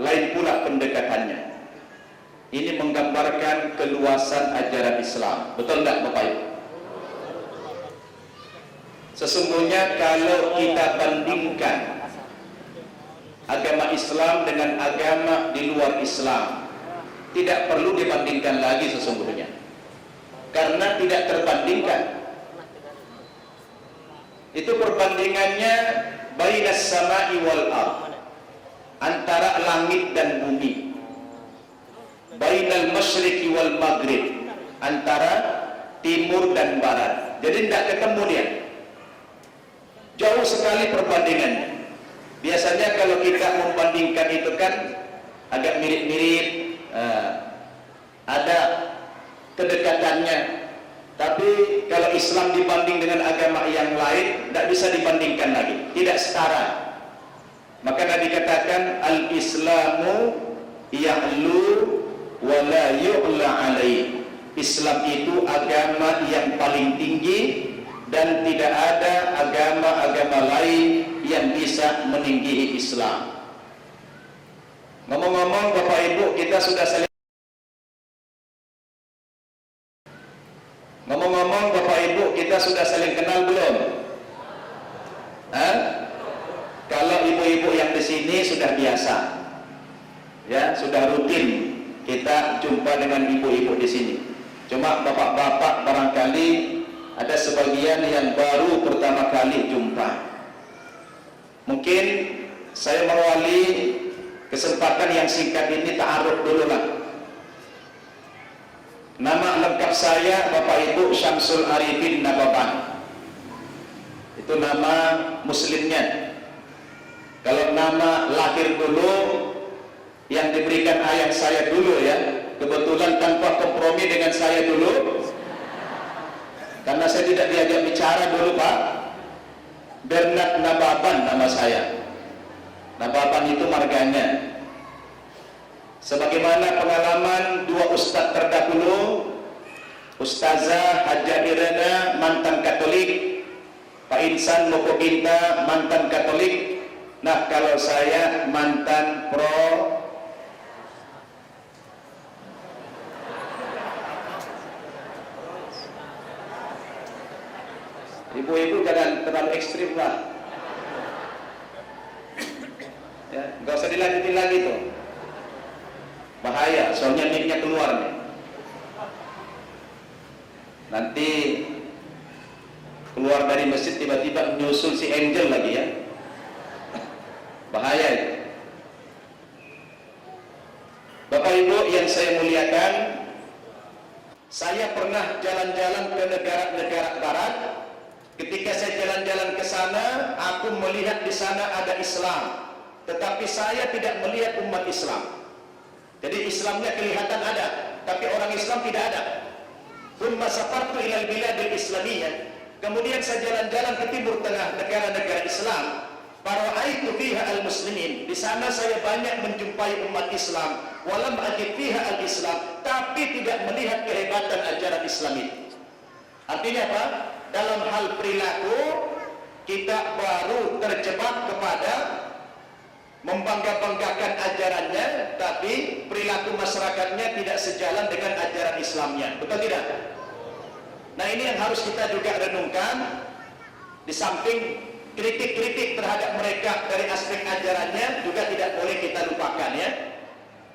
lain pula pendekatannya. Ini menggambarkan keluasan ajaran Islam. Betul enggak Bapak Ibu? Sesungguhnya kalau kita bandingkan agama Islam dengan agama di luar Islam, tidak perlu dibandingkan lagi sesungguhnya, karena tidak terbandingkan. Itu perbandingannya bainas sama'i wal ardh, antara langit dan bumi, bainal masyriqi wal maghrib, antara timur dan barat. Jadi tidak ketemu dia, jauh sekali perbandingannya. Biasanya kalau kita membandingkan itu kan agak mirip-mirip, ada kedekatannya. Tapi kalau Islam dibanding dengan agama yang lain, tidak bisa dibandingkan lagi, tidak setara. Maka Nabi katakan al-Islamu ya'lu wa la yu'la alaih. Islam itu agama yang paling tinggi dan tidak ada agama-agama lain yang bisa meninggihi Islam. Ngomong-ngomong Bapak Ibu, kita sudah saling kenal belum? Kalau ibu-ibu yang di sini sudah biasa, ya sudah rutin kita jumpa dengan ibu-ibu di sini. Cuma bapak-bapak barangkali ada sebagian yang baru pertama kali jumpa. Mungkin saya mengawali kesempatan yang singkat ini ta'aruf dulu lah. Nama lengkap saya Bapak Ibu Syamsul Arifin Nababan. Itu nama muslimnya. Kalau nama lahir dulu yang diberikan ayah saya dulu ya, kebetulan tanpa kompromi dengan saya dulu, karena saya tidak diajak bicara dulu Pak. Bernard Nababan nama saya. Nababan itu marganya. Sebagaimana pengalaman dua ustadz terdahulu, Ustazah Hajjah Irena mantan Katolik, Pak Insan Mokoginta mantan Katolik. Nah kalau saya mantan Ibu-ibu jangan terlalu ekstrim lah, ya, nggak usah dilanjutin lagi tuh, bahaya, soalnya mic-nya keluar nih. Nanti keluar dari masjid tiba-tiba nyusul si Angel lagi ya, bahaya itu. Bapak Ibu yang saya muliakan, saya pernah jalan-jalan ke negara-negara barat. Ketika saya jalan-jalan ke sana, aku melihat di sana ada Islam, tetapi saya tidak melihat umat Islam. Jadi Islamnya kelihatan ada, tapi orang Islam tidak ada. Thumma safartu ilal biladil islamiyah. Kemudian saya jalan-jalan ke timur tengah negara-negara Islam. Fara'aitu fiha al-muslimin. Di sana saya banyak menjumpai umat Islam. Walam ajid fiha al-Islam, tapi tidak melihat kehebatan ajaran Islam itu. Artinya apa? Dalam hal perilaku kita baru terjebak kepada membangga-banggakan ajarannya, tapi perilaku masyarakatnya tidak sejalan dengan ajaran Islamnya. Betul tidak? Nah ini yang harus kita juga renungkan. Di samping kritik-kritik terhadap mereka dari aspek ajarannya juga tidak boleh kita lupakan ya.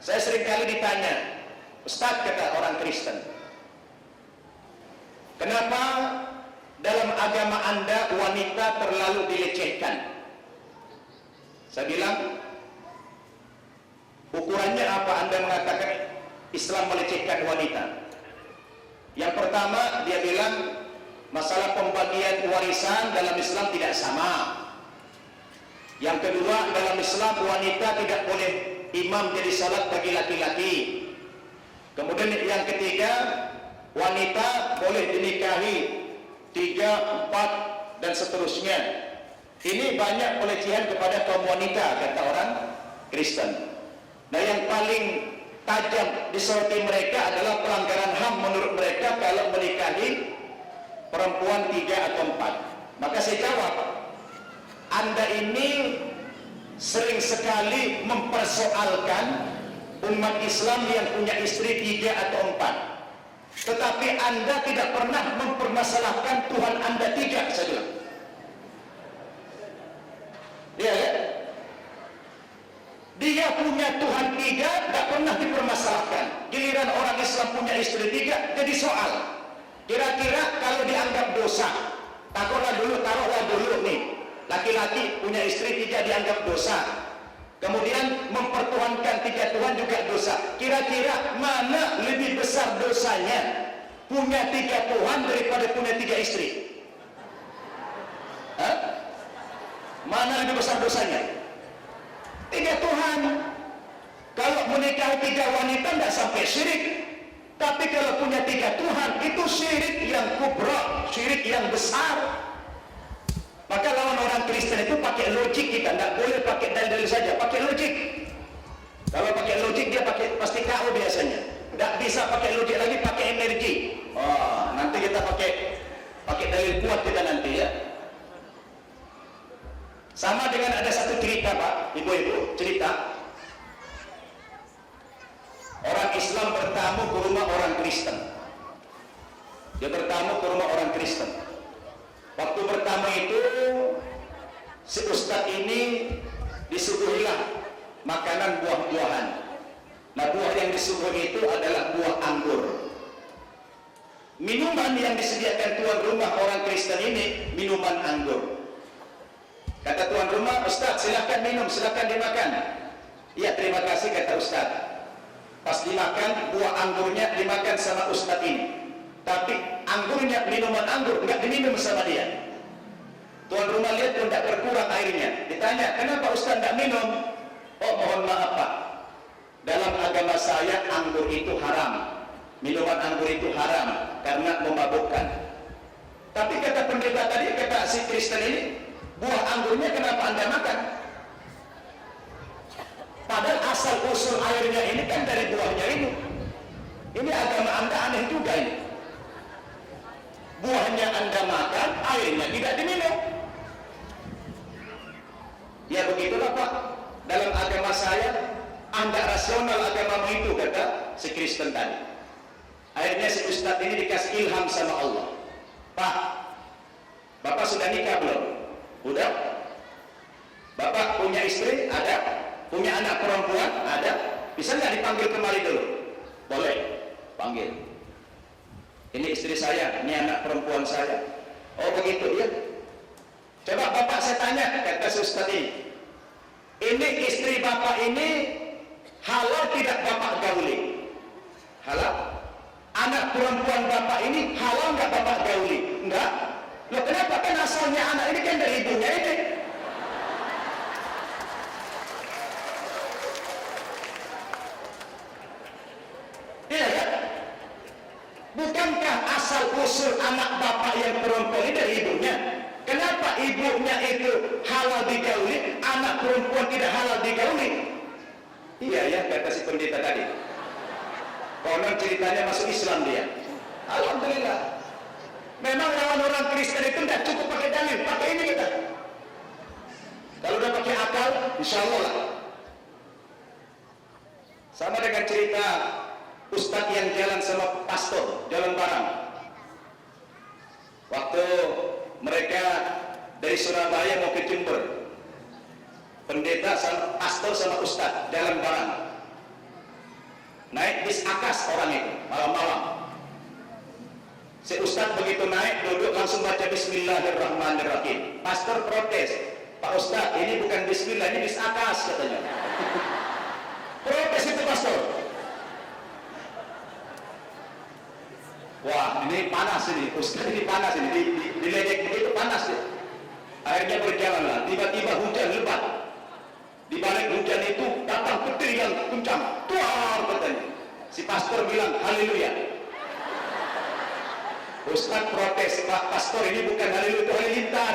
Saya seringkali ditanya, Ustadz, kata orang Kristen, kenapa dalam agama Anda wanita terlalu dilecehkan? Saya bilang, ukurannya apa Anda mengatakan Islam melecehkan wanita? Yang pertama, dia bilang masalah pembagian warisan dalam Islam tidak sama. Yang kedua, dalam Islam wanita tidak boleh imam jadi salat bagi laki-laki. Kemudian yang ketiga, wanita boleh dinikahi 3, 4 dan seterusnya. Ini banyak pelecehan kepada kaum wanita, kata orang Kristen. Nah yang paling tajam disoroti mereka adalah pelanggaran HAM menurut mereka kalau menikahi perempuan 3 atau 4. Maka saya jawab, Anda ini sering sekali mempersoalkan umat Islam yang punya istri 3 atau 4. Tetapi Anda tidak pernah mempermasalahkan Tuhan Anda 3, saya bilang. Iya kan? Dia punya Tuhan 3, tak pernah dipermasalahkan. Giliran orang Islam punya istri 3, jadi soal. Kira-kira kalau dianggap dosa, taruhlah dulu nih, laki-laki punya istri 3 dianggap dosa. Kemudian mempertuhankan 3 Tuhan juga dosa. Kira-kira mana lebih besar dosanya? Punya 3 Tuhan daripada punya 3 istri? Hah? Mana lebih besar dosanya? 3 Tuhan. Kalau menikahi 3 wanita tidak sampai syirik. Tapi kalau punya 3 Tuhan, itu syirik yang kubra, syirik yang besar. Maka lawan orang Kristen itu pakai logik, kita tidak boleh pakai dalil saja, pakai logik. Kalau pakai logik dia pasti KO biasanya. Tidak bisa pakai logik lagi, pakai energi. Oh, nanti kita pakai dalil kuat kita nanti ya. Sama dengan ada satu cerita Pak, ibu-ibu, cerita. Orang Islam bertamu ke rumah orang Kristen. Dia bertamu ke rumah orang Kristen. Waktu pertama itu si Ustadz ini disuguhilah makanan buah-buahan. Nah, buah yang disuguhi itu adalah buah anggur. Minuman yang disediakan tuan rumah orang Kristen ini minuman anggur. Kata tuan rumah, Ustadz silakan minum, silakan dimakan. Iya, terima kasih kata Ustadz. Pas dimakan, buah anggurnya dimakan sama Ustadz ini. Tapi anggurnya, minuman anggur nggak diminum sama dia. Tuan rumah lihat pun tidak berkurang airnya. Ditanya, kenapa Ustaz nggak minum? Oh, mohon maaf Pak, dalam agama saya anggur itu haram. Minuman anggur itu haram karena memabukkan. Tapi kata pendeta tadi, kata si Kristen ini, buah anggurnya kenapa Anda makan? Padahal asal usul airnya ini kan dari buahnya ini. Ini agama Anda aneh juga ini. Buahnya Anda makan, airnya tidak diminum. Ya begitulah Pak, dalam agama saya Anda rasional agamamu itu, kata si Kristen tadi. Akhirnya si Ustadz ini dikasih ilham sama Allah. Pak, Bapak sudah nikah belum? Udah? Bapak punya istri? Ada? Punya anak perempuan? Ada? Bisa nggak dipanggil kemari dulu? Boleh, panggil. Ini istri saya, ini anak perempuan saya. Oh begitu ya. Coba Bapak saya tanya, kata Ustaz ini istri Bapak ini halal tidak Bapak gauli? Halal. Anak perempuan Bapak ini halal nggak Bapak gauli? Enggak. Loh kenapa? Kan asalnya anak ini kan dari ibunya ini. Iya kan? Bukankah asal usul anak Bapak yang perempuan ini dari ibunya? Kenapa ibunya itu halal digauli, anak perempuan tidak halal digauli? Iya ya, kata si pendeta tadi. Konon ceritanya masuk Islam dia. Alhamdulillah. Memang lawan orang Kristen itu tidak cukup pakai dalil, pakai ini kita. Kalau udah pakai akal, insya Allah lah. Sama dengan cerita Ustadz yang jalan sama pastor, jalan bareng. Waktu mereka dari Surabaya mau ke Jember, pendeta sama pastor sama Ustadz jalan bareng. Naik bis Akas orang itu, malam-malam. Si Ustadz begitu naik, duduk langsung baca Bismillahirrahmanirrahim. Pastor protes, Pak Ustadz ini bukan Bismillah, ini bis Akas katanya. Protes itu pastor. Wah ini panas ini, Ustaz ini panas ini, diledek begitu panas ya. Akhirnya berjalanlah, tiba-tiba hujan lebat. Di balik hujan itu datang petir yang kencang, tuar katanya. Si pastor bilang haleluya. Ustaz protes, Pak pastor ini bukan haleluya, itu halilintar.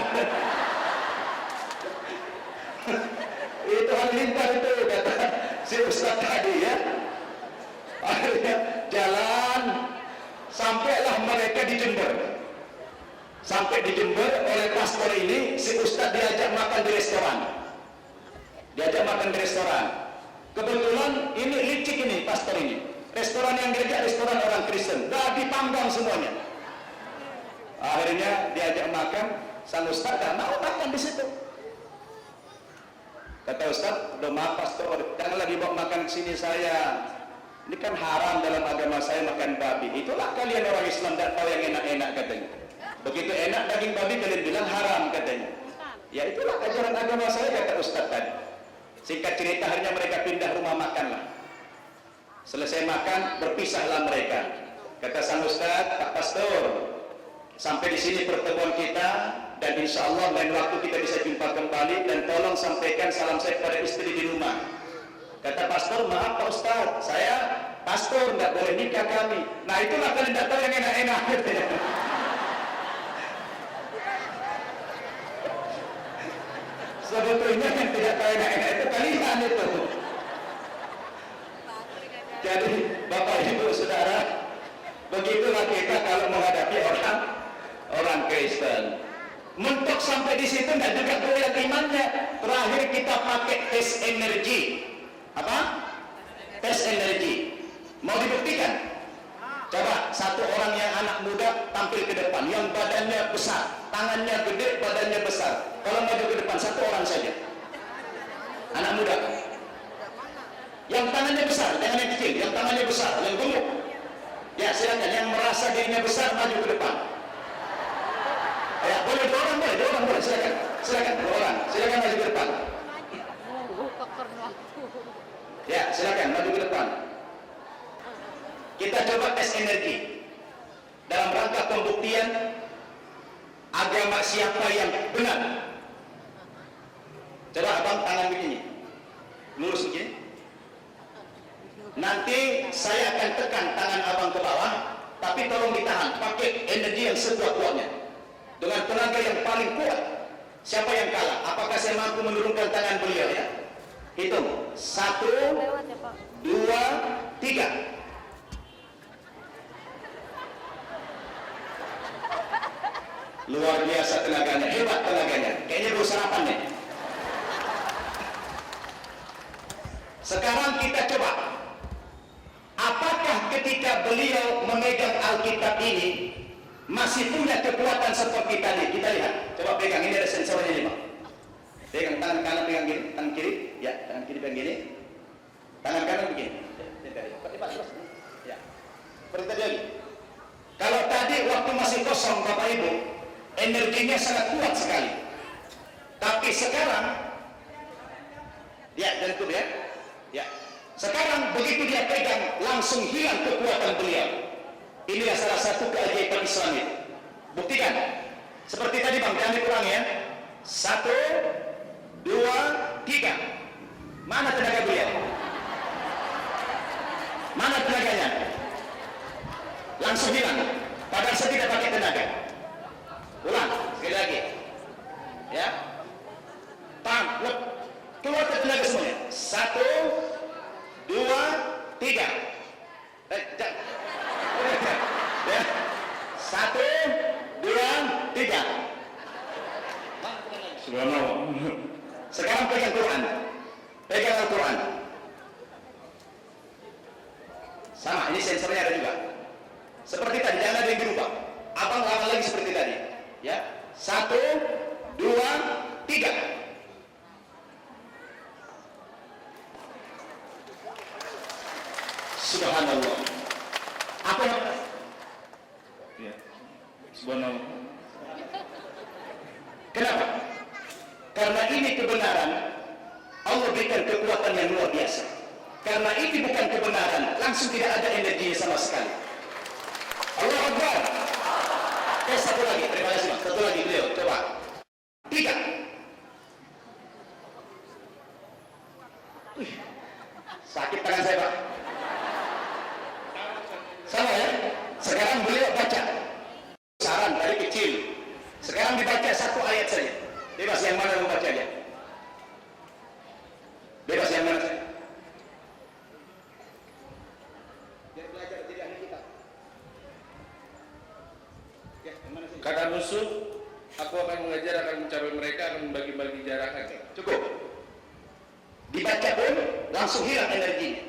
Itu halilintar itu kata si Ustaz tadi ya. Akhirnya jalan. Sampailah mereka di Jember. Sampai di Jember oleh pastor ini, si Ustadz diajak makan di restoran. diajak makan di restoran. Kebetulan ini licik ini pastor ini, restoran yang diajak restoran orang Kristen, dah dipanggang semuanya. Akhirnya diajak makan, sang ustaz tak mau makan di situ. Kata ustaz, udah maaf pastor, jangan lagi bawa makan ke sini saya. Ini kan haram dalam agama saya makan babi. Itulah kalian orang Islam tak tahu yang enak-enak katanya. Begitu enak daging babi kalian bilang haram katanya. Ya itulah ajaran agama saya kata ustaz tadi. Singkat cerita akhirnya mereka pindah rumah makan lah. Selesai makan berpisahlah mereka. Kata sang ustaz, Pak Pastor, sampai di sini pertemuan kita dan insya Allah lain waktu kita bisa jumpa kembali dan tolong sampaikan salam saya kepada istri di rumah. Kata pastor, maaf Pak Ustaz, saya pastor, tidak boleh nikah kami. Nah itulah kalian tidak tahu yang enak-enak. Sebetulnya yang tidak tahu enak-enak itu kalian itu. Jadi Bapak Ibu Saudara, begitulah kita kalau menghadapi orang Kristen. Mentok sampai di situ tidak juga boleh imannya. Terakhir kita pakai tes energi. Apa? Tes energi. Mau dibuktikan? Coba satu orang yang anak muda tampil ke depan, yang badannya besar, tangannya gede, badannya besar. Kalau maju ke depan satu orang saja. Anak muda. Yang tangannya besar, jangan yang kecil, yang tangannya besar, yang gemuk. Ya silakan, yang merasa dirinya besar maju ke depan. Ya, boleh dua orang boleh, silakan dua orang, silakan maju ke depan. Ya, silakan maju ke depan. Kita coba tes energi dalam rangka pembuktian agama siapa yang benar. Coba abang tangan begini, lurus begini. Nanti saya akan tekan tangan abang ke bawah, tapi tolong ditahan, pakai energi yang sekuat-kuatnya. Dengan tenaga yang paling kuat. Siapa yang kalah? Apakah saya mampu menurunkan tangan beliau ya? Hitung. 1, 2, 3. Luar biasa tenaganya, hebat tenaganya. Kayaknya baru sarapan nih. Sekarang kita coba. Apakah ketika beliau memegang Alkitab ini masih punya kekuatan seperti tadi? Kita lihat. Coba pegang, ini ada sensornya nih Pak. Pegang tangan kanan, pegang gini, tangan kiri. Ya, tangan kiri pegang gini. Tangan kanan begini. Ya. Seperti tadi lagi. Kalau tadi waktu masih kosong Bapak Ibu, energinya sangat kuat sekali. Tapi sekarang, ya, dan itu ya. Ya. Sekarang begitu dia pegang, langsung hilang kekuatan beliau. Inilah salah satu keajaiban Islam itu. Buktikan. Seperti tadi Bang, jangan dikurangi ya. 1, 2, 3. Mana tenaga beliau? Mana tenaganya? Langsung hilang. Padahal saya tidak pakai tenaga. Ulang, sekali lagi. Ya. Pam, lep. Keluar tenaga semuanya. 1, 2, 3. Ya. 1, 2, 3. Subhanallah. Sekarang pegang Quran. Pegang Al-Quran. Sama, ini sensornya ada juga. Seperti tadi, jangan ada yang berubah. Abang lama lagi seperti tadi. Ya. 1, 2, 3. Subhanallah. Apa yang ya. Subhanallah. Kenapa? Karena ini kebenaran. Allah berikan kekuatan yang luar biasa. Karena ini bukan kebenaran, langsung tidak ada energinya sama sekali. Allah Akbar. Satu lagi, terima kasih Mas. Satu lagi beliau, coba. 3. Sakit tangan saya Pak. Sama ya. Sekarang beliau baca. Saran dari kecil. Sekarang dibaca satu ayat saja. Bebas yang mana mau baca dia. Bebas yang mana saja. Biar belajar jadi ahli kitab. Ya, yang mana saja. Kata musuh, aku akan mengajar, akan mencapai mereka, akan membagi-bagi jarak. Cukup. Dibaca pun langsung hilang energi.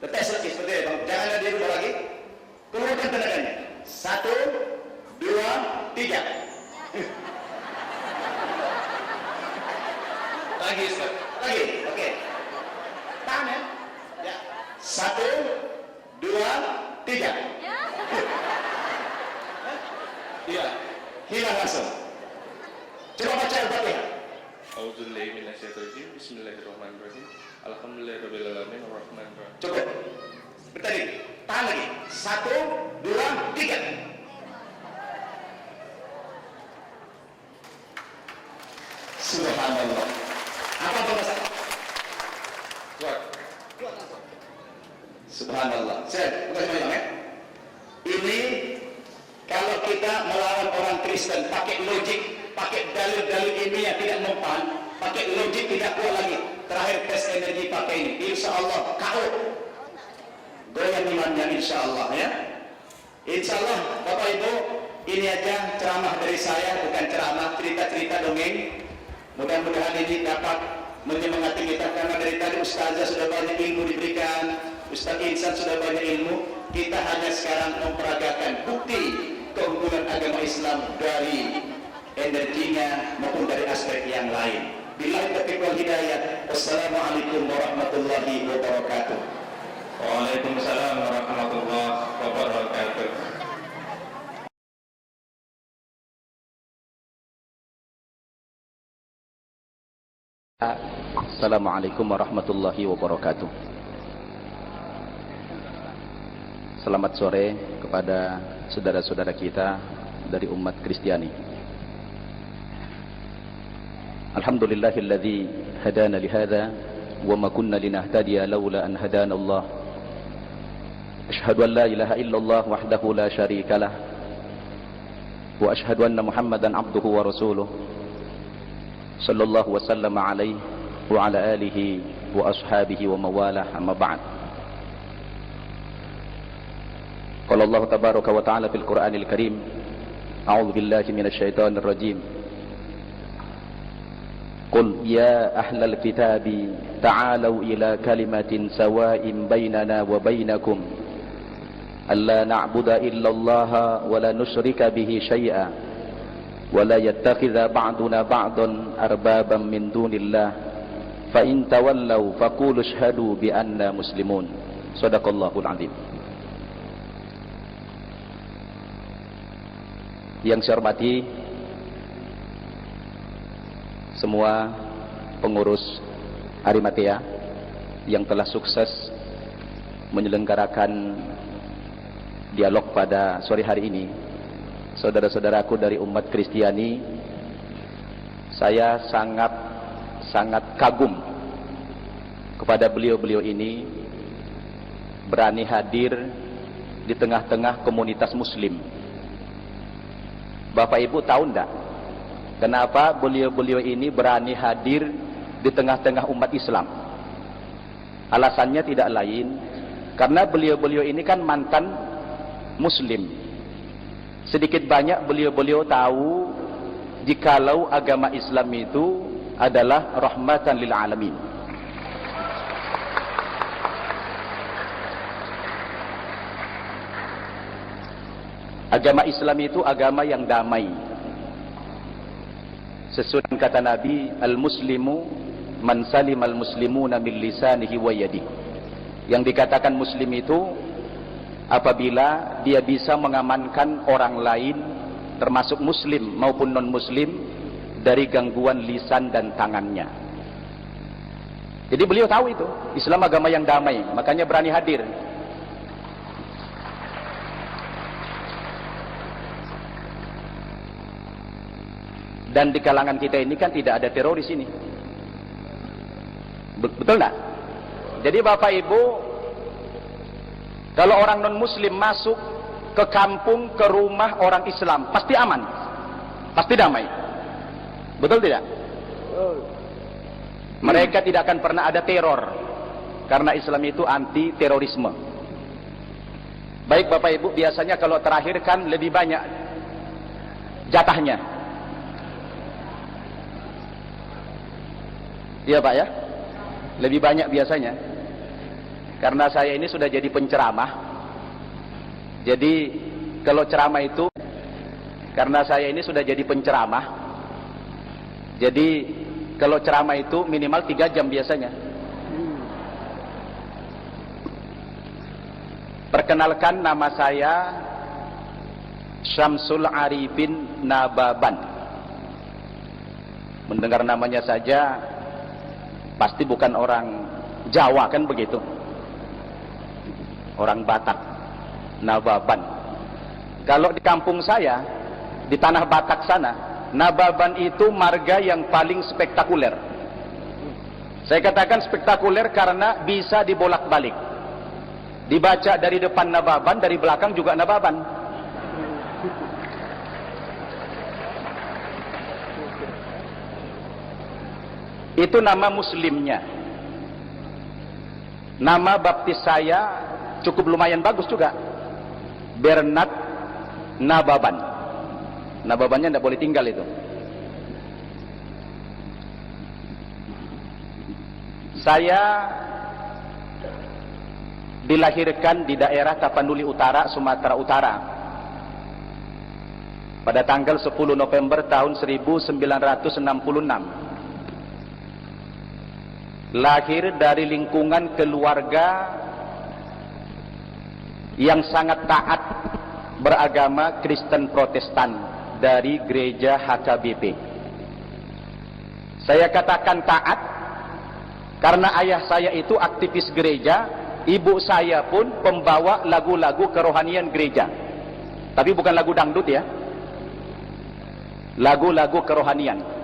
Tetes lagi seperti itu, Bang. Jangan ada dirubah lagi. Keluarkan tenaganya. 1, 2, 3. Lagi, Ustaz. Lagi. Oke. Tahan ya. Ya. 1, 2, 3. Iya. Hilang langsung. Coba baca Al-Fatihah. A'udzubillahi minasyaitonirrajim. Bismillahirrahmanirrahim. Alhamdulillahirabbil alamin arrahmanir rahim. Cukup. Bertadi. Tahan lagi. 1, 2, 3. Subhanallah. Apa bahasa? Kuat. Subhanallah. Saya bukan cuma ya. Ini kalau kita melawan orang Kristen pakai logik, pakai dalil-dalil ini yang tidak mempan, pakai logik tidak kuat lagi. Terakhir tes energi pakai ini. Insya Allah KO. Goyang imannya insya Allah ya. Insya Allah Bapak Ibu, ini aja ceramah dari saya, bukan ceramah, cerita-cerita dongeng. Mudah-mudahan ini dapat menyemangati kita, karena dari tadi Ustazah sudah banyak ilmu diberikan, Ustaz Insan sudah banyak ilmu. Kita hanya sekarang memperagakan bukti keunggulan agama Islam dari energinya maupun dari aspek yang lain. Billahi taufiq wal hidayah. Wassalamualaikum warahmatullahi wabarakatuh. Waalaikumsalam warahmatullahi wabarakatuh. Assalamualaikum warahmatullahi wabarakatuh. Selamat sore kepada saudara-saudara kita dari umat Kristiani. Alhamdulillahilladzi hadana lihada wa ma kunna linahtadiya laula an hadana Allah. Ashhadu an la ilaha illallah wahdahu la syarika lah wa ashhadu anna Muhammadan abduhu wa rasuluh. Sallallahu wa sallama alaihi wa ala alihi wa ashabihi wa mawalah, amma ba'd. Qala Allah tabaraka wa ta'ala fil Qur'anil Karim, a'udzu billahi minasy syaithanir rajim. Qul ya ahlal kitabi ta'alu ila kalimatin sawa'in bainana wa bainakum alla na'budu illa Allah wa la nusyrika bihi syai'a ولا يتخذ بعضنا بعضا أربابا من دون الله فإن تولوا فقولوا اشهدوا بأننا مسلمون. صدق الله العظيم. Yang saya hormati semua pengurus Arimatea yang telah sukses menyelenggarakan dialog pada sore hari ini, saudara-saudaraku dari umat Kristiani, saya sangat kagum kepada beliau-beliau ini berani hadir di tengah-tengah komunitas muslim. Bapak Ibu tahu enggak kenapa beliau-beliau ini berani hadir di tengah-tengah umat Islam? Alasannya tidak lain karena beliau-beliau ini kan mantan muslim. Sedikit banyak beliau-beliau tahu jikalau agama Islam itu adalah rahmatan lil alamin. Agama Islam itu agama yang damai. Sesuai dengan kata Nabi, al-muslimu man salimal muslimuna min lisanihi wa yadihi. Yang dikatakan muslim itu apabila dia bisa mengamankan orang lain termasuk muslim maupun non muslim dari gangguan lisan dan tangannya. Jadi beliau tahu itu Islam agama yang damai, makanya berani hadir. Dan di kalangan kita ini kan tidak ada teroris ini, betul enggak? Jadi Bapak Ibu, kalau orang non-muslim masuk ke kampung, ke rumah orang Islam, pasti aman, pasti damai. Betul tidak? Mereka tidak akan pernah ada teror, karena Islam itu anti terorisme. Baik Bapak Ibu, biasanya kalau terakhir kan lebih banyak jatahnya. Iya Pak ya? lebih banyak biasanya. Karena saya ini sudah jadi penceramah. Jadi kalau ceramah itu, karena saya ini sudah jadi penceramah. Jadi kalau ceramah itu minimal 3 jam biasanya. Perkenalkan, nama saya Syamsul Arifin Nababan. Mendengar namanya saja pasti bukan orang Jawa, kan begitu? Orang Batak, Nababan. Kalau di kampung saya, di tanah Batak sana, Nababan itu marga yang paling spektakuler. Saya katakan spektakuler karena bisa dibolak-balik. Dibaca dari depan Nababan, dari belakang juga Nababan. Itu nama muslimnya. Nama baptis saya cukup lumayan bagus juga. Bernard Nababan. Nababannya tidak boleh tinggal itu. Saya dilahirkan di daerah Tapanuli Utara, Sumatera Utara pada tanggal 10 November tahun 1966. Lahir dari lingkungan keluarga yang sangat taat beragama Kristen Protestan dari gereja HKBP. Saya katakan taat karena ayah saya itu aktivis gereja, ibu saya pun pembawa lagu-lagu kerohanian gereja. Tapi bukan lagu dangdut ya. Lagu-lagu kerohanian.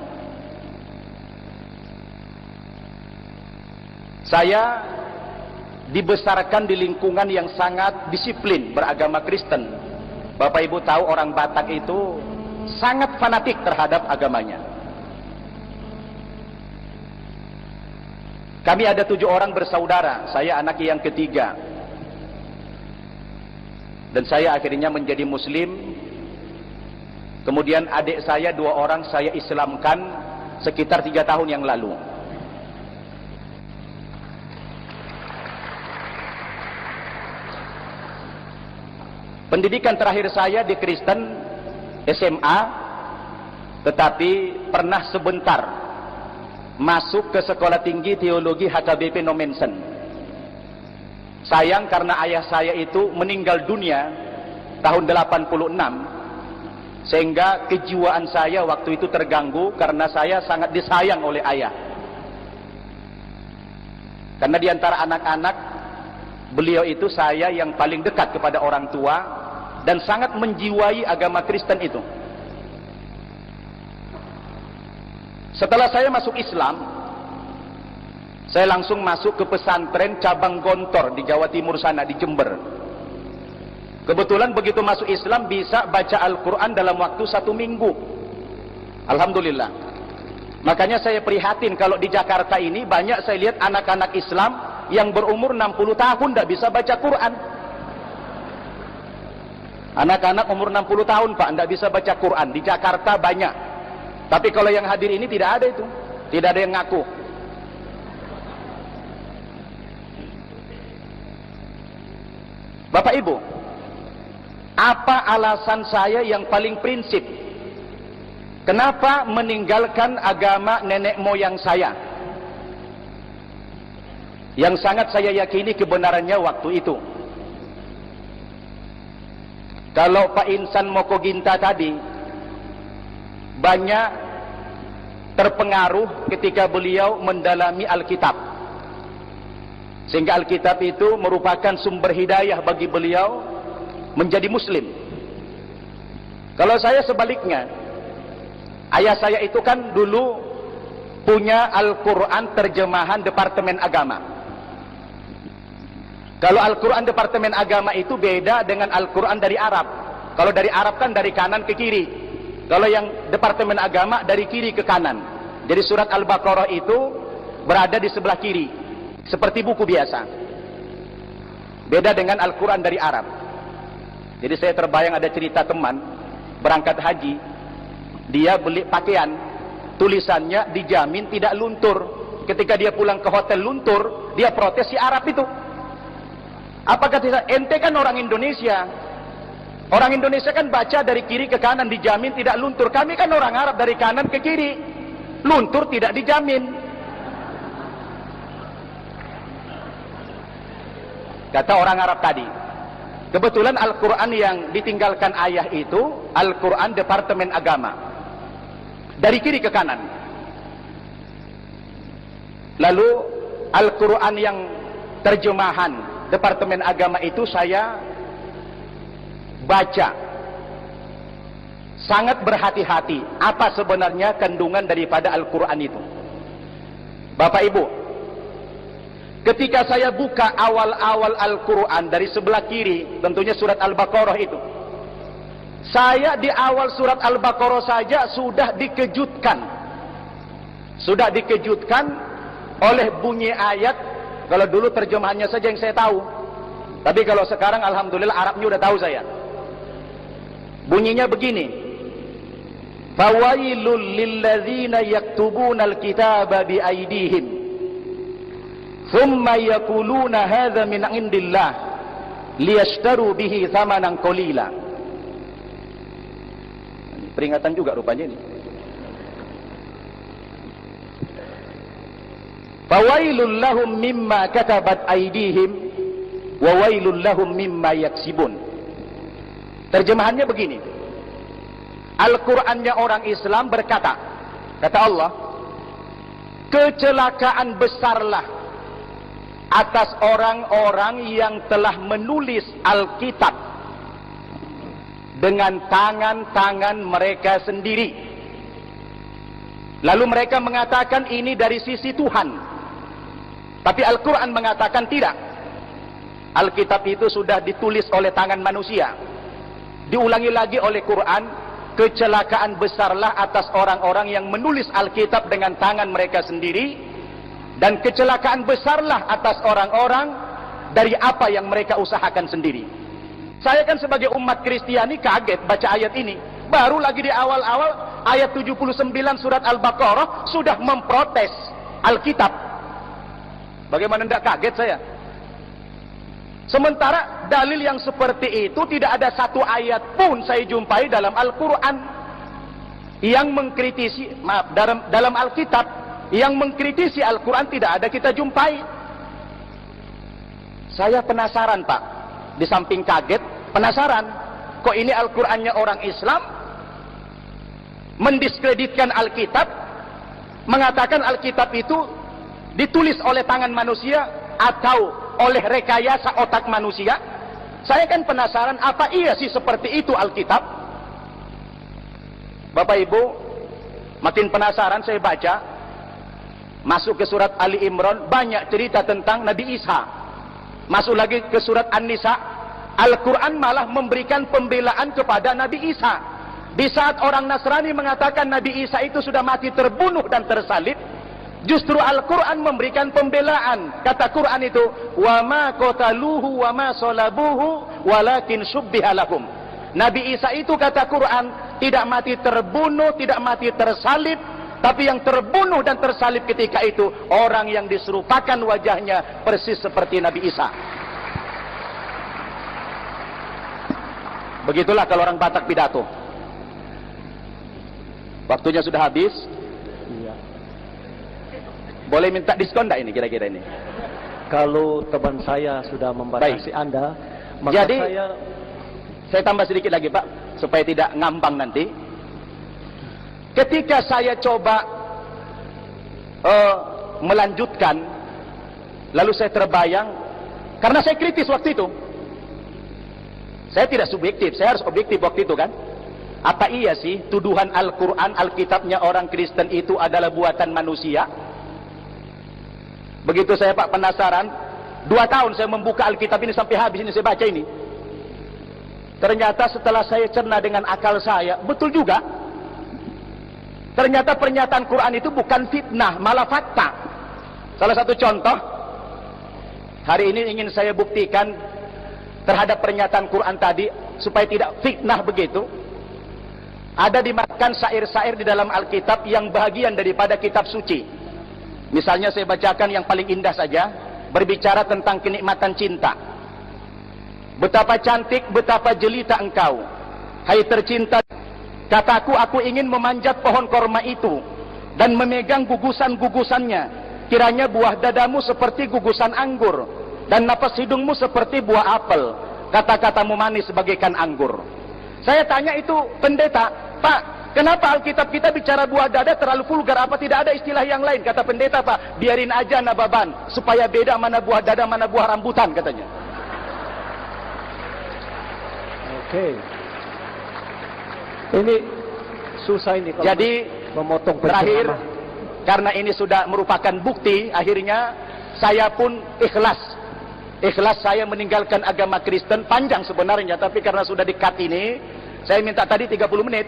Saya dibesarkan di lingkungan yang sangat disiplin beragama Kristen. Bapak Ibu tahu orang Batak itu sangat fanatik terhadap agamanya. Kami ada 7 orang bersaudara, saya anak yang ketiga. Dan saya akhirnya menjadi muslim. Kemudian adik saya 2 orang saya Islamkan sekitar 3 tahun yang lalu. Pendidikan terakhir saya di Kristen SMA, tetapi pernah sebentar masuk ke Sekolah Tinggi Teologi HKBP Nomensen. Sayang karena ayah saya itu meninggal dunia tahun 86, sehingga kejiwaan saya waktu itu terganggu karena saya sangat disayang oleh ayah. Karena di antara anak-anak, beliau itu saya yang paling dekat kepada orang tua dan sangat menjiwai agama Kristen itu. Setelah saya masuk Islam, saya langsung masuk ke pesantren cabang Gontor di Jawa Timur sana, di Jember. Kebetulan begitu masuk Islam bisa baca Al-Quran dalam waktu 1 minggu. Alhamdulillah. Makanya saya prihatin kalau di Jakarta ini banyak saya lihat anak-anak Islam yang berumur 60 tahun tidak bisa baca Quran. Anak-anak umur 60 tahun Pak tidak bisa baca Quran. Di Jakarta banyak. Tapi kalau yang hadir ini tidak ada itu. Tidak ada yang ngaku. Bapak Ibu, apa alasan saya yang paling prinsip? Kenapa meninggalkan agama nenek moyang saya? Yang sangat saya yakini kebenarannya waktu itu. Kalau Pak Insan Mokoginta tadi banyak terpengaruh ketika beliau mendalami Alkitab, sehingga Alkitab itu merupakan sumber hidayah bagi beliau menjadi muslim. Kalau saya sebaliknya, ayah saya itu kan dulu punya Al-Quran terjemahan Departemen Agama. Kalau Al-Quran Departemen Agama itu beda dengan Al-Quran dari Arab. Kalau dari Arab kan dari kanan ke kiri. Kalau yang Departemen Agama dari kiri ke kanan. Jadi surat Al-Baqarah itu berada di sebelah kiri, seperti buku biasa. Beda dengan Al-Quran dari Arab. Jadi saya terbayang ada cerita teman berangkat haji, dia beli pakaian, tulisannya dijamin tidak luntur. ketika dia pulang ke hotel luntur, dia protes si Arab itu. Apa kata ente kan orang Indonesia. Orang Indonesia kan baca dari kiri ke kanan dijamin tidak luntur. Kami kan orang Arab dari kanan ke kiri. Luntur tidak dijamin. Kata orang Arab tadi. Kebetulan Al-Quran yang ditinggalkan ayah itu Al-Quran Departemen Agama. Dari kiri ke kanan. Lalu Al-Quran yang terjemahan Departemen Agama itu saya baca. Sangat berhati-hati apa sebenarnya kandungan daripada Al-Quran itu. Bapak Ibu, ketika saya buka awal-awal Al-Quran dari sebelah kiri, tentunya surat Al-Baqarah itu, saya di awal surat Al-Baqarah saja sudah dikejutkan oleh bunyi ayat. Kalau dulu terjemahannya saja yang saya tahu, tapi kalau sekarang alhamdulillah Arabnya udah tahu saya. Bunyinya begini: fawailul lilladzina yaktubunal kitaba biaydihim thumma yaquluna hadza min indillah liyashtaru bihi thamanan qalila. Peringatan juga rupanya ini. Fawailul lahum mimma katabat aydihim wa wailul lahum mimma yaksibun. Terjemahannya begini. Al-Qur'annya orang Islam berkata, kata Allah, kecelakaan besarlah atas orang-orang yang telah menulis Alkitab dengan tangan-tangan mereka sendiri. Lalu mereka mengatakan ini dari sisi Tuhan. Tapi Al-Quran mengatakan tidak. Alkitab itu sudah ditulis oleh tangan manusia. Diulangi lagi oleh Quran, kecelakaan besarlah atas orang-orang yang menulis Alkitab dengan tangan mereka sendiri, dan kecelakaan besarlah atas orang-orang dari apa yang mereka usahakan sendiri. Saya kan sebagai umat Kristiani kaget baca ayat ini. Baru lagi di awal-awal ayat 79 surat Al-Baqarah sudah memprotes Alkitab. Bagaimana tidak kaget saya? Sementara dalil yang seperti itu tidak ada satu ayat pun saya jumpai dalam Al-Quran yang mengkritisi, dalam Alkitab yang mengkritisi Al-Quran tidak ada kita jumpai. Saya penasaran Pak, di samping kaget, penasaran, kok ini Al-Qurannya orang Islam mendiskreditkan Alkitab, mengatakan Alkitab itu ditulis oleh tangan manusia atau oleh rekayasa otak manusia. Saya kan penasaran, apa iya sih seperti itu Alkitab? Bapak Ibu, makin penasaran saya baca, masuk ke surat Ali Imran, banyak cerita tentang Nabi Isa. Masuk lagi ke surat An-Nisa, Al-Quran malah memberikan pembelaan kepada Nabi Isa. Di saat orang Nasrani mengatakan Nabi Isa itu sudah mati terbunuh dan tersalib, justru Al-Quran memberikan pembelaan. Kata Quran itu, wa ma qataluhu wa ma salabuhu walakin syubbiha lahum. Nabi Isa itu kata Quran tidak mati terbunuh, tidak mati tersalib, tapi yang terbunuh dan tersalib ketika itu orang yang diserupakan wajahnya persis seperti Nabi Isa. Begitulah kalau orang Batak pidato. Waktunya sudah habis. Boleh minta diskon enggak ini kira-kira ini? Kalau teman saya sudah membatasi Anda, maka jadi saya tambah sedikit lagi Pak, supaya tidak ngambang nanti. Ketika saya coba melanjutkan, lalu saya terbayang, karena saya kritis waktu itu. Saya tidak subjektif, saya harus objektif waktu itu kan. Apa iya sih tuduhan Al-Quran, Alkitabnya orang Kristen itu adalah buatan manusia? Begitu saya Pak penasaran, 2 tahun saya membuka Alkitab ini sampai habis ini saya baca ini. Ternyata setelah saya cerna dengan akal saya, betul juga. Ternyata pernyataan Quran itu bukan fitnah, malah fakta. Salah satu contoh, hari ini ingin saya buktikan terhadap pernyataan Quran tadi, supaya tidak fitnah begitu. Ada dimakan syair-syair di dalam Alkitab yang bahagian daripada kitab suci. Misalnya saya bacakan yang paling indah saja, berbicara tentang kenikmatan cinta. Betapa cantik, betapa jelita engkau, hai tercinta. Kataku, aku ingin memanjat pohon korma itu dan memegang gugusan-gugusannya. Kiranya buah dadamu seperti gugusan anggur dan napas hidungmu seperti buah apel. Kata-katamu manis bagaikan anggur. Saya tanya itu pendeta, Pak, kenapa Alkitab kita bicara buah dada terlalu vulgar? Apa tidak ada istilah yang lain? Kata pendeta, Pak, biarin aja nababan, supaya beda mana buah dada, mana buah rambutan, katanya. Oke. Ini susah ini kalau Jadi memotong terakhir, penceramah. karena ini sudah merupakan bukti, akhirnya saya pun ikhlas. Ikhlas saya meninggalkan agama Kristen. Panjang sebenarnya, tapi karena sudah di-cut ini, saya minta tadi 30 menit.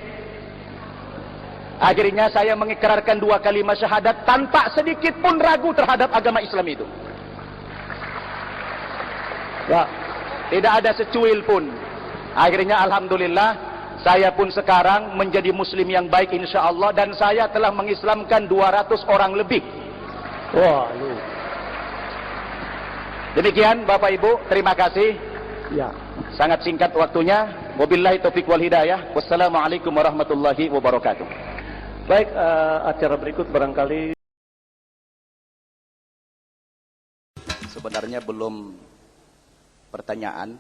Akhirnya saya mengikrarkan 2 kalimat syahadat tanpa sedikit pun ragu terhadap agama Islam itu. Ya, Tidak ada secuil pun. Akhirnya alhamdulillah, saya pun sekarang menjadi muslim yang baik insya Allah, dan saya telah mengislamkan 200 orang lebih. wah, lu. Demikian Bapak Ibu, terima kasih. Ya. Sangat singkat waktunya. Wabillahi taufiq wal hidayah. Wassalamualaikum warahmatullahi wabarakatuh. Baik, acara berikut barangkali Sebenarnya belum pertanyaan.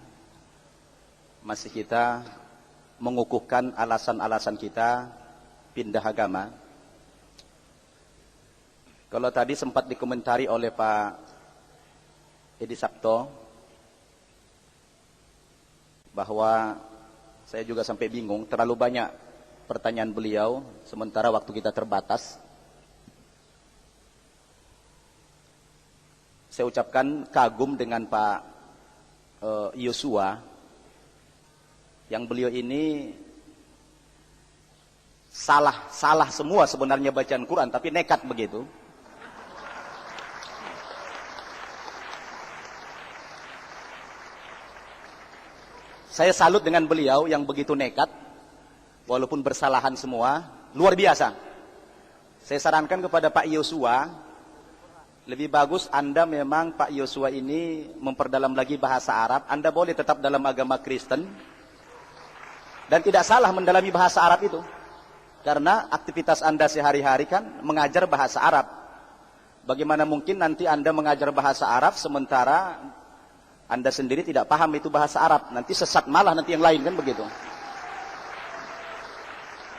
Masih kita mengukuhkan alasan-alasan kita pindah agama. Kalau tadi sempat dikomentari oleh Pak Edi Sabto bahwa saya juga sampai bingung, terlalu banyak pertanyaan beliau sementara waktu kita terbatas. Saya ucapkan kagum dengan Pak Yosua, yang beliau ini salah semua sebenarnya bacaan Quran, tapi nekat begitu. Saya salut dengan beliau yang begitu nekat, walaupun bersalahan semua, luar biasa. Saya sarankan kepada Pak Yosua, lebih bagus Anda memang Pak Yosua ini memperdalam lagi bahasa Arab. Anda boleh tetap dalam agama Kristen, dan tidak salah mendalami bahasa Arab itu. Karena aktivitas Anda sehari-hari kan mengajar bahasa Arab. Bagaimana mungkin nanti Anda mengajar bahasa Arab sementara Anda sendiri tidak paham itu bahasa Arab. Nanti sesat malah nanti yang lain, kan begitu.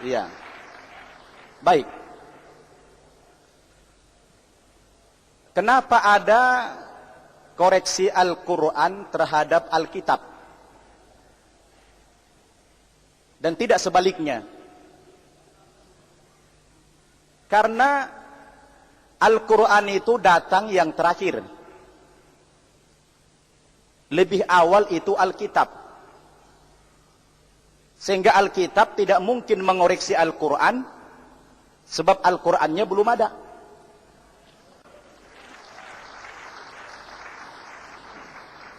Iya. Baik. Kenapa ada koreksi Al-Quran terhadap Alkitab? Dan tidak sebaliknya. Karena Al-Quran itu datang yang terakhir. Lebih awal itu Alkitab. Sehingga Alkitab tidak mungkin mengoreksi Al-Quran, sebab Al-Qurannya belum ada.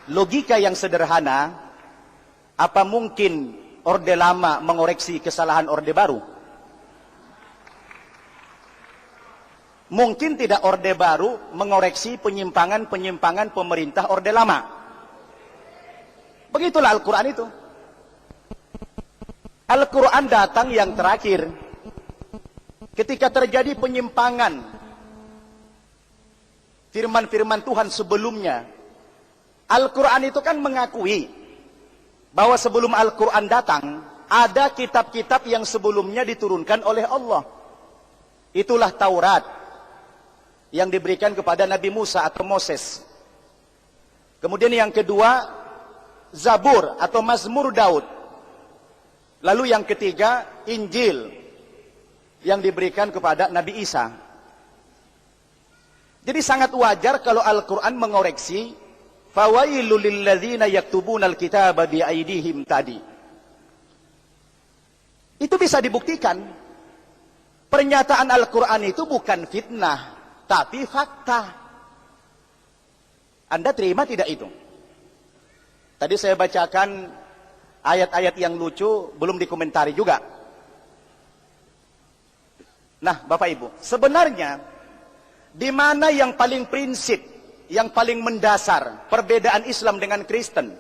Logika yang sederhana, apa mungkin Orde Lama mengoreksi kesalahan Orde Baru? Mungkin tidak Orde Baru mengoreksi penyimpangan-penyimpangan pemerintah Orde Lama. Begitulah Al-Quran itu. Al-Quran datang yang terakhir. Ketika terjadi penyimpangan firman-firman Tuhan sebelumnya, Al-Quran itu kan mengakui bahwa sebelum Al-Quran datang, ada kitab-kitab yang sebelumnya diturunkan oleh Allah. Itulah Taurat yang diberikan kepada Nabi Musa atau Moses. Kemudian yang kedua, Zabur atau Mazmur Daud. Lalu yang ketiga, Injil yang diberikan kepada Nabi Isa. Jadi sangat wajar kalau Al-Quran mengoreksi fawailul lilladzina yaktubunal kitaba biaidihim tadi. Itu bisa dibuktikan. Pernyataan Al-Quran itu bukan fitnah, tapi fakta. Anda terima tidak itu? Tadi saya bacakan ayat-ayat yang lucu, belum dikomentari juga. Nah, Bapak Ibu, sebenarnya Di mana yang paling prinsip, yang paling mendasar perbedaan Islam dengan Kristen?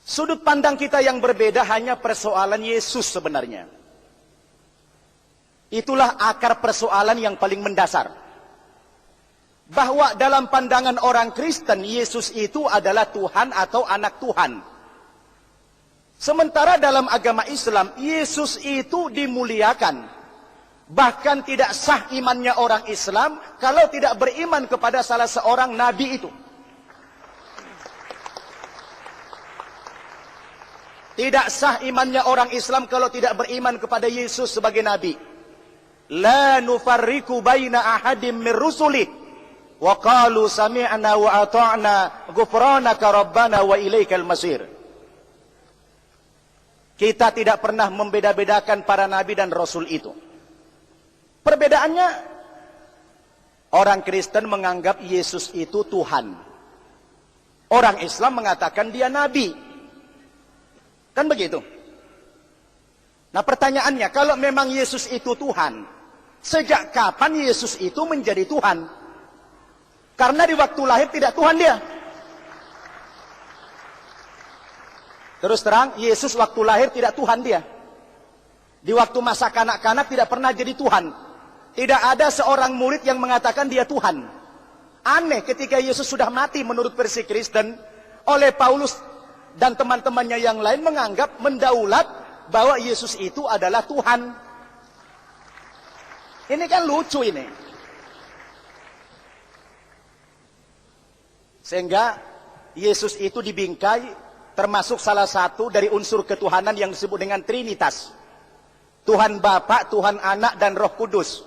Sudut pandang kita yang berbeda hanya persoalan Yesus sebenarnya. Itulah akar persoalan yang paling mendasar. Bahwa dalam pandangan orang Kristen, Yesus itu adalah Tuhan atau anak Tuhan. Sementara dalam agama Islam, Yesus itu dimuliakan. Bahkan tidak sah imannya orang Islam kalau tidak beriman kepada salah seorang nabi itu. Tidak sah imannya orang Islam kalau tidak beriman kepada Yesus sebagai nabi. La nufarriqu baina ahadim mir rusulih wa qalu sami'na wa ata'na ghufranaka rabbana wa ilaikal masir. Kita tidak pernah membeda-bedakan para nabi dan rasul itu. Perbedaannya, orang Kristen menganggap Yesus itu Tuhan. Orang Islam mengatakan dia nabi. Kan begitu? Nah pertanyaannya, kalau memang Yesus itu Tuhan, sejak kapan Yesus itu menjadi Tuhan? Karena di waktu lahir tidak Tuhan dia. Terus terang, Yesus waktu lahir tidak Tuhan dia. Di waktu masa kanak-kanak tidak pernah jadi Tuhan. Tidak ada seorang murid yang mengatakan dia Tuhan. Aneh ketika Yesus sudah mati menurut versi Kristen, oleh Paulus dan teman-temannya yang lain menganggap mendaulat bahwa Yesus itu adalah Tuhan. Ini kan lucu ini. Sehingga Yesus itu dibingkai termasuk salah satu dari unsur ketuhanan yang disebut dengan Trinitas. Tuhan Bapa, Tuhan Anak, dan Roh Kudus.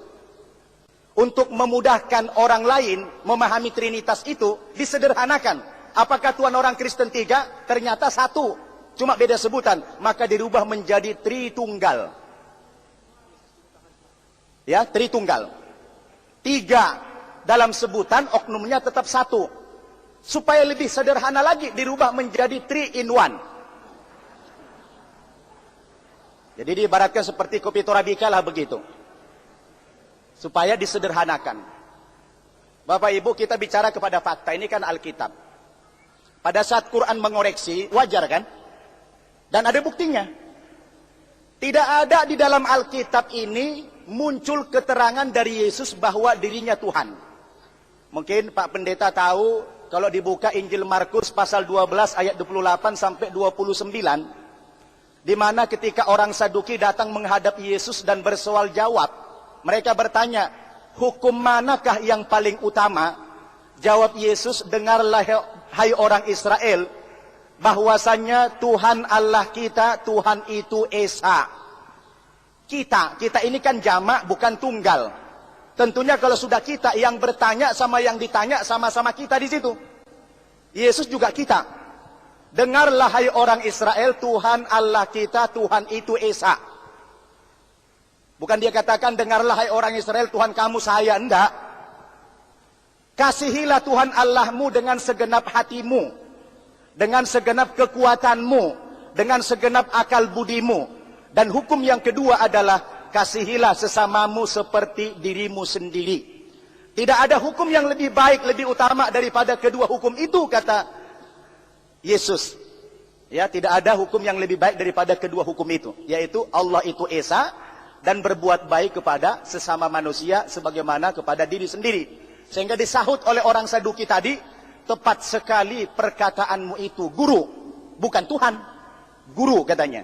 Untuk memudahkan orang lain memahami Trinitas itu, disederhanakan. Apakah Tuhan orang Kristen 3? Ternyata 1. Cuma beda sebutan. Maka dirubah menjadi Tritunggal. Ya, Tritunggal. 3 dalam sebutan, oknumnya tetap 1. Supaya lebih sederhana lagi, dirubah menjadi 3 in 1. Jadi diibaratkan seperti kopi Torabika lah begitu. Supaya disederhanakan. Bapak Ibu, kita bicara kepada fakta, ini kan Alkitab. Pada saat Quran mengoreksi, wajar kan? Dan ada buktinya. Tidak ada di dalam Alkitab ini muncul keterangan dari Yesus bahwa dirinya Tuhan. Mungkin Pak Pendeta tahu, kalau dibuka Injil Markus pasal 12 ayat 28 sampai 29, di mana ketika orang Saduki datang menghadap Yesus dan bersoal jawab, mereka bertanya, hukum manakah yang paling utama? Jawab Yesus, dengarlah hai orang Israel, bahwasanya Tuhan Allah kita, Tuhan itu Esa. Kita ini kan jamak bukan tunggal. Tentunya kalau sudah kita, yang bertanya sama yang ditanya sama-sama kita di situ. Yesus juga kita. Dengarlah hai orang Israel, Tuhan Allah kita, Tuhan itu Esa. Bukan dia katakan, dengarlah hai orang Israel, Tuhan kamu saya. Enggak. Kasihilah Tuhan Allahmu dengan segenap hatimu, dengan segenap kekuatanmu, dengan segenap akal budimu. Dan hukum yang kedua adalah, kasihilah sesamamu seperti dirimu sendiri. Tidak ada hukum yang lebih baik, lebih utama daripada kedua hukum itu, kata Yesus. Ya, tidak ada hukum yang lebih baik daripada kedua hukum itu, yaitu Allah itu Esa, dan berbuat baik kepada sesama manusia sebagaimana kepada diri sendiri. Sehingga disahut oleh orang Saduki tadi, tepat sekali perkataanmu itu, guru, bukan Tuhan. Guru katanya.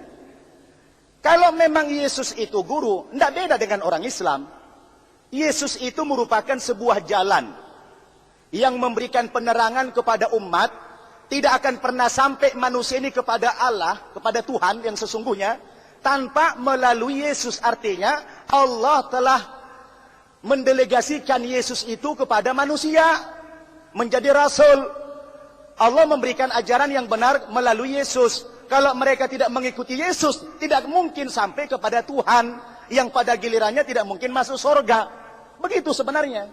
Kalau memang Yesus itu guru, tidak beda dengan orang Islam. Yesus itu merupakan sebuah jalan yang memberikan penerangan kepada umat. Tidak akan pernah sampai manusia ini kepada Allah, kepada Tuhan yang sesungguhnya, tanpa melalui Yesus. Artinya Allah telah mendelegasikan Yesus itu kepada manusia menjadi rasul. Allah memberikan ajaran yang benar melalui Yesus. Kalau mereka tidak mengikuti Yesus, tidak mungkin sampai kepada Tuhan, yang pada gilirannya tidak mungkin masuk surga. Begitu sebenarnya.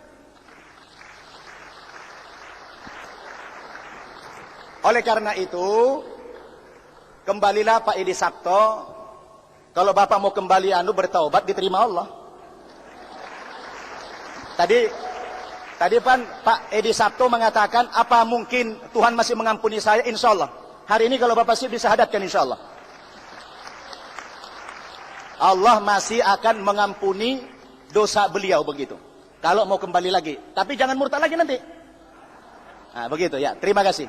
Oleh karena itu, kembalilah Pak Edi Sabto. Kalau Bapak mau kembali bertaubat, diterima Allah. Tadi Pak Edi Sabto mengatakan, apa mungkin Tuhan masih mengampuni saya? Insya Allah. Hari ini kalau Bapak Sip disahadatkan, insya Allah. Allah masih akan mengampuni dosa beliau begitu. Kalau mau kembali lagi. Tapi jangan murtad lagi nanti. Nah, begitu ya. Terima kasih.